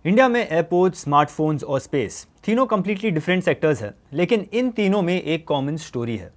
India में airport, smartphones और space तीनों कंप्लीटली डिफरेंट सेक्टर्स हैं, लेकिन इन तीनों में एक कॉमन स्टोरी है।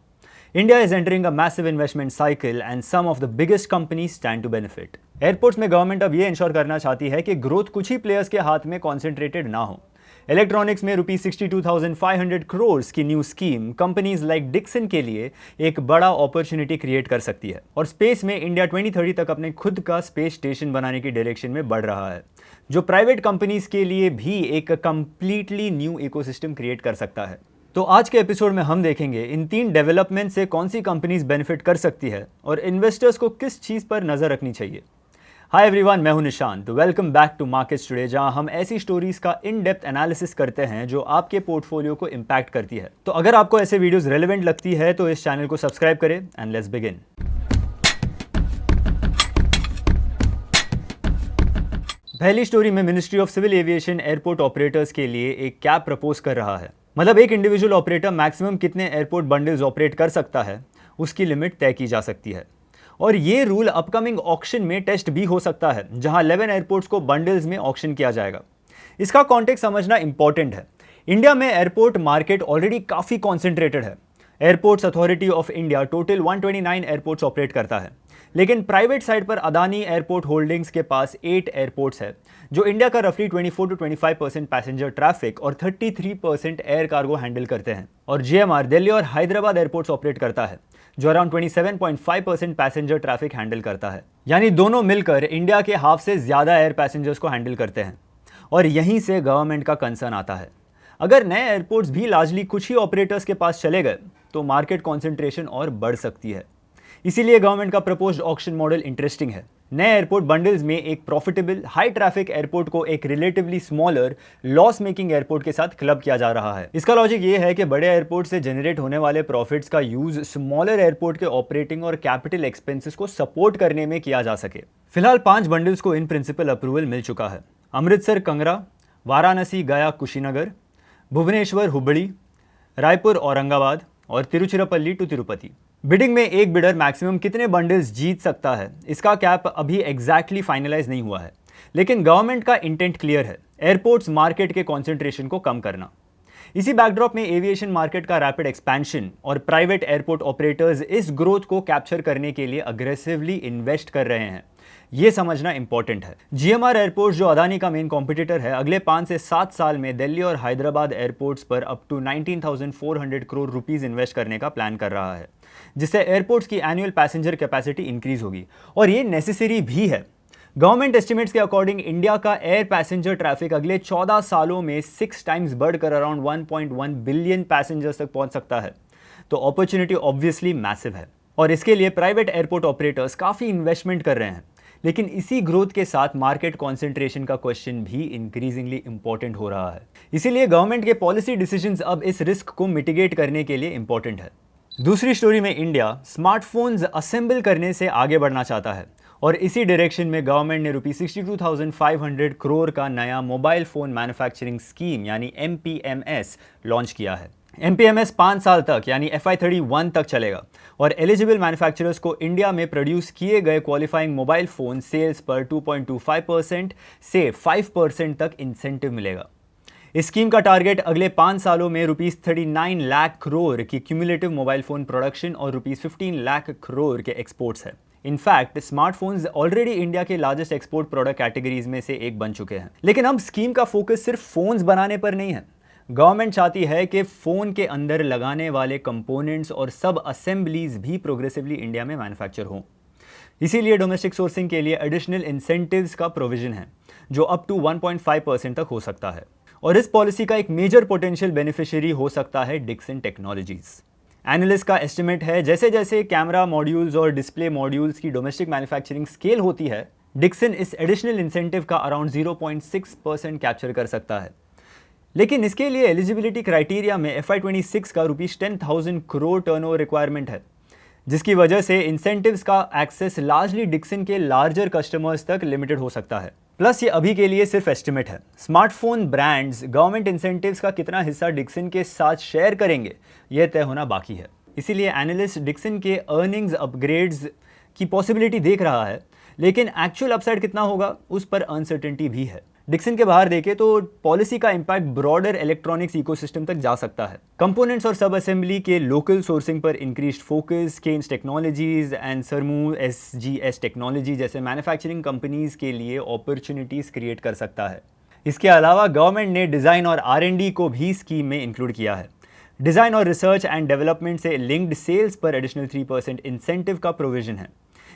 India is entering a massive investment cycle and some of the biggest companies stand to benefit. Airports में गवर्नमेंट अब ये इंश्योर करना चाहती है कि ग्रोथ कुछ ही प्लेयर्स के हाथ में कॉन्सेंट्रेटेड ना हो। इलेक्ट्रॉनिक्स में ₹62,500 करोड़ की new scheme companies like Dixon के लिए एक बड़ा अपॉर्चुनिटी क्रिएट कर सकती है। और स्पेस में इंडिया 2030 तक अपने खुद का स्पेस स्टेशन बनाने की डायरेक्शन में बढ़ रहा है, जो प्राइवेट कंपनीज के लिए भी एक कंप्लीटली न्यू इकोसिस्टम क्रिएट कर सकता है। तो आज के एपिसोड में हम देखेंगे इन तीन डेवलपमेंट से कौन सी कंपनीज बेनिफिट कर सकती है और इन्वेस्टर्स को किस चीज पर नजर रखनी चाहिए। हाय एवरीवन, मैं हूं Nishant. Welcome back to markets today, जहां हम ऐसी स्टोरीज का इन डेप्थ एनालिसिस करते हैं जो आपके पोर्टफोलियो को इंपैक्ट करती है। तो अगर आपको ऐसे वीडियोस रेलेवेंट लगती है तो इस चैनल को सब्सक्राइब करें एंड लेट्स बिगिन। पहली स्टोरी में ministry of civil aviation airport operators के लिए एक कैप प्रपोज कर रहा है। मतलब एक इंडिविजुअल ऑपरेटर मैक्सिमम कितने एयरपोर्ट बंडल्स ऑपरेट कर सकता है, उसकी लिमिट तय की जा सकती है। और ये रूल अपकमिंग ऑक्शन में टेस्ट भी हो सकता है, जहां 11 एयरपोर्ट्स को बंडल्स में ऑक्शन किया जाएगा। इसका कॉन्टेक्स्ट समझना इंपॉर्टेंट है। इंडिया में एयरपोर्ट मार्केट ऑलरेडी काफ़ी कॉन्सेंट्रेटेड है। Airports authority of India total 129 airports operate करता है, लेकिन प्राइवेट साइड पर अदानी एयरपोर्ट होल्डिंग्स के पास 8 एयरपोर्ट्स है, जो इंडिया का रफली 24 to 25% पैसेंजर ट्रैफिक और 33% एयर कार्गो हैंडल करते हैं। और जीएमआर दिल्ली और हैदराबाद एयरपोर्ट्स ऑपरेट करता है, जो अराउंड 27.5% पैसेंजर ट्रैफिक हैंडल करता है। यानी दोनों मिलकर इंडिया के हाफ से ज़्यादा एयर पैसेंजर्स को हैंडल करते हैं। और यहीं से गवर्नमेंट का कंसर्न आता है। अगर नए एयरपोर्ट्स भी लार्जली कुछ ही ऑपरेटर्स के पास चले गए तो मार्केट कॉन्सेंट्रेशन और बढ़ सकती है। इसीलिए गवर्नमेंट का प्रपोज्ड ऑक्शन मॉडल इंटरेस्टिंग है। नए एयरपोर्ट बंडल्स में एक प्रॉफिटेबल हाई ट्रैफिक एयरपोर्ट को एक relatively smaller loss making airport के साथ क्लब किया जा रहा है। इसका लॉजिक ये है कि बड़े एयरपोर्ट से जनरेट होने वाले प्रॉफिट्स का यूज स्मॉलर एयरपोर्ट के ऑपरेटिंग और कैपिटल एक्सपेंसेस को सपोर्ट करने में किया जा सके। फिलहाल 5 बंडल्स को इन प्रिंसिपल अप्रूवल मिल चुका है। अमृतसर कंगरा, वाराणसी गया कुशीनगर, भुवनेश्वर हुबड़ी, रायपुर औरंगाबाद और तिरुचिरापल्ली टू तिरुपति। बिडिंग में एक बिडर मैक्सिमम कितने बंडल्स जीत सकता है, इसका कैप अभी एग्जैक्टली फाइनलाइज नहीं हुआ है, लेकिन गवर्नमेंट का इंटेंट क्लियर है, एयरपोर्ट्स मार्केट के कॉन्सेंट्रेशन को कम करना। इसी बैकड्रॉप में एविएशन मार्केट का रैपिड एक्सपेंशन और प्राइवेट एयरपोर्ट ऑपरेटर्स इस ग्रोथ को कैप्चर करने के लिए अग्रेसिवली इन्वेस्ट कर रहे हैं। ये समझना इंपॉर्टेंट है। जीएमआर एयरपोर्ट, जो अदानी का मेन कॉम्पिटिटर है, अगले 5 से 7 साल में दिल्ली और हैदराबाद एयरपोर्ट्स पर up to 19,400 crore rupees invest करने का प्लान कर रहा है, जिससे एयरपोर्ट्स की एनुअल पैसेंजर कैपेसिटी इंक्रीज होगी। और ये नेसेसरी भी है। गवर्नमेंट एस्टिमेट्स के अकॉर्डिंग इंडिया का एयर पैसेंजर ट्रैफिक अगले 14 सालों में 6 टाइम्स बढ़कर अराउंड 1.1 बिलियन पैसेंजर्स तक पहुंच सकता है। तो अपॉर्चुनिटी ऑब्वियसली मैसिव है और इसके लिए प्राइवेट एयरपोर्ट ऑपरेटर्स काफ़ी इन्वेस्टमेंट कर रहे हैं। लेकिन इसी ग्रोथ के साथ मार्केट कॉन्सेंट्रेशन का क्वेश्चन भी इंक्रीजिंगली इंपॉर्टेंट हो रहा है। इसीलिए गवर्नमेंट के पॉलिसी डिसीजंस अब इस रिस्क को मिटिगेट करने के लिए इंपॉर्टेंट है। दूसरी स्टोरी में इंडिया स्मार्टफोन्स असेंबल करने से आगे बढ़ना चाहता है और इसी डायरेक्शन में गवर्नमेंट ने ₹62,500 करोड़ का नया मोबाइल फोन मैन्युफैक्चरिंग स्कीम यानी MPMS लॉन्च किया है। MPMS 5 साल तक यानी FY31 तक चलेगा और एलिजिबल मैन्युफैक्चरर्स को इंडिया में प्रोड्यूस किए गए क्वालिफाइंग मोबाइल फोन सेल्स पर 2.25% से 5% तक इंसेंटिव मिलेगा। इस स्कीम का टारगेट अगले 5 सालों में ₹39 लाख करोड़ की क्यूमुलेटिव मोबाइल फोन प्रोडक्शन और ₹15 लाख करोड़ के एक्सपोर्ट्स है। इनफैक्ट स्मार्टफोन्स ऑलरेडी इंडिया के लार्जेस्ट एक्सपोर्ट प्रोडक्ट कैटेगरीज में से एक बन चुके हैं। लेकिन अब स्कीम का फोकस सिर्फ फोन्स बनाने पर नहीं है। गवर्नमेंट चाहती है कि फोन के अंदर लगाने वाले कंपोनेंट्स और सब असेंबलीज भी प्रोग्रेसिवली इंडिया में मैन्युफैक्चर हों। इसीलिए डोमेस्टिक सोर्सिंग के लिए एडिशनल इंसेंटिव्स का प्रोविजन है, जो अप टू 1.5% तक हो सकता है। और इस पॉलिसी का एक मेजर पोटेंशियल बेनिफिशियरी हो सकता है डिक्सन टेक्नोलॉजीज। एनालिस्ट का एस्टिमेट है जैसे जैसे कैमरा मॉड्यूल्स और डिस्प्ले मॉड्यूल्स की डोमेस्टिक मैन्युफैक्चरिंग स्केल होती है, डिक्सन इस एडिशनल इंसेंटिव का अराउंड 0.6% कैप्चर कर सकता है। लेकिन इसके लिए एलिजिबिलिटी क्राइटेरिया में FY26 का ₹10,000 करोड़ टर्नओवर रिक्वायरमेंट है, जिसकी वजह से इंसेंटिव्स का एक्सेस लार्जली डिक्सन के लार्जर कस्टमर्स तक लिमिटेड हो सकता है। प्लस ये अभी के लिए सिर्फ एस्टिमेट है। स्मार्टफोन ब्रांड्स गवर्नमेंट इंसेंटिव्स का कितना हिस्सा डिक्सन के साथ शेयर करेंगे, यह तय होना बाकी है। इसीलिए एनालिस्ट डिक्सन के अर्निंग्स अपग्रेड्स की पॉसिबिलिटी देख रहा है, लेकिन एक्चुअल अपसाइड कितना होगा उस पर अनसर्टेनिटी भी है। डिक्सन के बाहर देखें तो पॉलिसी का इम्पैक्ट ब्रॉडर इलेक्ट्रॉनिक्स इकोसिस्टम तक जा सकता है। कंपोनेंट्स और सब असेंबली के लोकल सोर्सिंग पर increased focus, Kaynes technologies and Syrma SGS technology जैसे मैन्युफैक्चरिंग कंपनीज के लिए अपॉर्चुनिटीज क्रिएट कर सकता है। इसके अलावा गवर्नमेंट ने डिज़ाइन और R&D को भी स्कीम में इंक्लूड किया है। डिज़ाइन और रिसर्च एंड डेवलपमेंट से लिंक्ड सेल्स पर एडिशनल 3% इंसेंटिव का प्रोविजन है।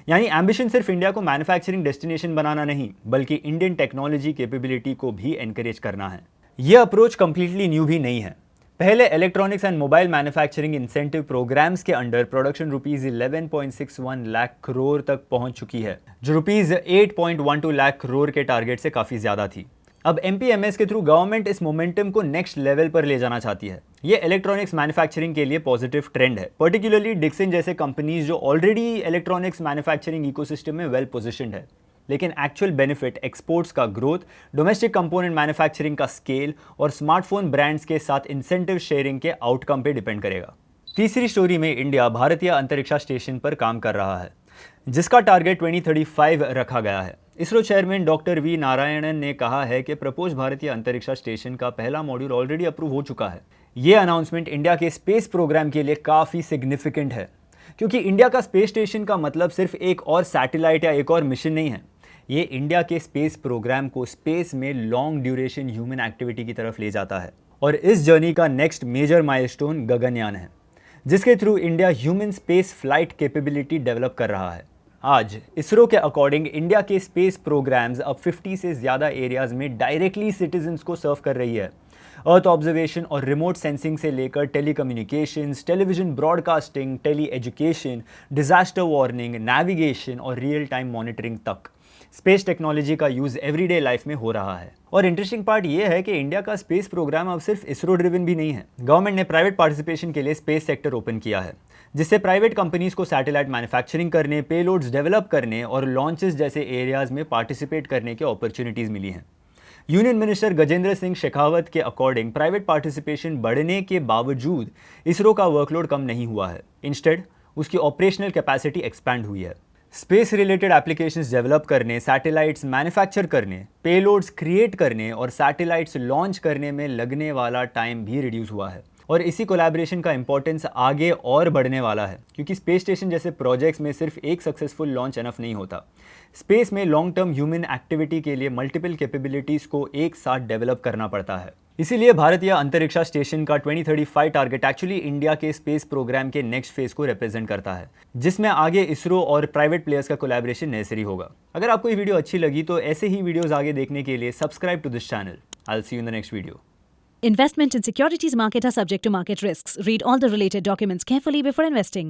यानी एम्बिशन सिर्फ इंडिया को मैन्युफैक्चरिंग डेस्टिनेशन बनाना नहीं, बल्कि इंडियन टेक्नोलॉजी कैपेबिलिटी को भी एनकरेज करना है। यह अप्रोच कंप्लीटली न्यू भी नहीं है। पहले electronics and mobile manufacturing incentive programs के under production rupees 11.61 lakh crore तक पहुंच चुकी है, जो रुपीज 8.12 लाख करोड़ के टारगेट से काफ़ी ज़्यादा थी। अब MPMS के थ्रू गवर्नमेंट इस मोमेंटम को नेक्स्ट लेवल पर ले जाना चाहती है। ये इलेक्ट्रॉनिक्स मैन्युफैक्चरिंग के लिए पॉजिटिव ट्रेंड है, पर्टिकुलरली डिक्सन जैसे कंपनीज जो ऑलरेडी इलेक्ट्रॉनिक्स मैन्युफैक्चरिंग इकोसिस्टम में वेल पोजिशन्ड है। लेकिन एक्चुअल बेनिफिट एक्सपोर्ट्स का ग्रोथ, डोमेस्टिक कंपोनेंट मैन्युफैक्चरिंग का स्केल और स्मार्टफोन ब्रांड्स के साथ इंसेंटिव शेयरिंग के आउटकम पे डिपेंड करेगा। तीसरी स्टोरी में इंडिया भारतीय अंतरिक्ष स्टेशन पर काम कर रहा है, जिसका टारगेट 2035 रखा गया है। ISRO chairman doctor V Narayanan ने कहा है कि प्रपोज भारतीय अंतरिक्ष स्टेशन का पहला मॉड्यूल ऑलरेडी अप्रूव हो चुका है। ये अनाउंसमेंट इंडिया के स्पेस प्रोग्राम के लिए काफ़ी सिग्निफिकेंट है, क्योंकि इंडिया का स्पेस स्टेशन का मतलब सिर्फ एक और सैटेलाइट या एक और मिशन नहीं है। ये इंडिया के स्पेस प्रोग्राम को स्पेस में लॉन्ग ड्यूरेशन ह्यूमन एक्टिविटी की तरफ ले जाता है। और इस जर्नी का नेक्स्ट मेजर माइलस्टोन गगनयान है, जिसके through India human space flight capability develop कर रहा है। आज इसरो के अकॉर्डिंग इंडिया के स्पेस प्रोग्राम्स अब 50 से ज़्यादा एरियाज में डायरेक्टली सिटीजन्स को सर्व कर रही है। अर्थ ऑब्जर्वेशन और रिमोट सेंसिंग से लेकर telecommunications, television broadcasting, tele education, disaster warning, navigation और रियल टाइम मॉनिटरिंग तक स्पेस टेक्नोलॉजी का यूज़ एवरीडे लाइफ में हो रहा है। और इंटरेस्टिंग पार्ट ये है कि इंडिया का स्पेस प्रोग्राम अब सिर्फ इसरो ड्रिवन भी नहीं है। गवर्नमेंट ने प्राइवेट पार्टिसिपेशन के लिए स्पेस सेक्टर ओपन किया है, जिससे प्राइवेट कंपनीज को सैटेलाइट मैन्युफैक्चरिंग करने, पेलोड्स डेवलप करने और लॉन्चेस जैसे एरियाज में पार्टिसिपेट करने के अपॉर्चुनिटीज़ मिली हैं। यूनियन मिनिस्टर गजेंद्र सिंह शेखावत के अकॉर्डिंग प्राइवेट पार्टिसिपेशन बढ़ने के बावजूद इसरो का वर्कलोड कम नहीं हुआ है। इंस्टेड उसकी ऑपरेशनल कैपेसिटी एक्सपैंड हुई है। स्पेस रिलेटेड एप्लीकेशंस डेवलप करने, सैटेलाइट्स मैन्युफैक्चर करने, पेलोड्स क्रिएट करने और सैटेलाइट्स लॉन्च करने में लगने वाला टाइम भी रिड्यूस हुआ है। और इसी कोलैबोरेशन का इंपॉर्टेंस आगे और बढ़ने वाला है, क्योंकि स्पेस स्टेशन जैसे प्रोजेक्ट्स में सिर्फ एक सक्सेसफुल लॉन्च एनफ नहीं होता। स्पेस में लॉन्ग टर्म ह्यूमन एक्टिविटी के लिए मल्टीपल कैपेबिलिटीज़ को एक साथ डेवलप करना पड़ता है। इसीलिए भारतीय अंतरिक्ष स्टेशन का 2035 टारगेट एक्चुअली इंडिया के स्पेस प्रोग्राम के नेक्स्ट फेज को रिप्रेजेंट करता है, जिसमें आगे इसरो और प्राइवेट प्लेयर्स का कोलैबोरेशन नेसेसरी होगा। अगर आपको ये वीडियो अच्छी लगी तो ऐसे ही वीडियोस आगे देखने के लिए subscribe to this channel. I will see you in the next video. Investment in securities market are subject to market risks. Read all the related documents carefully before investing.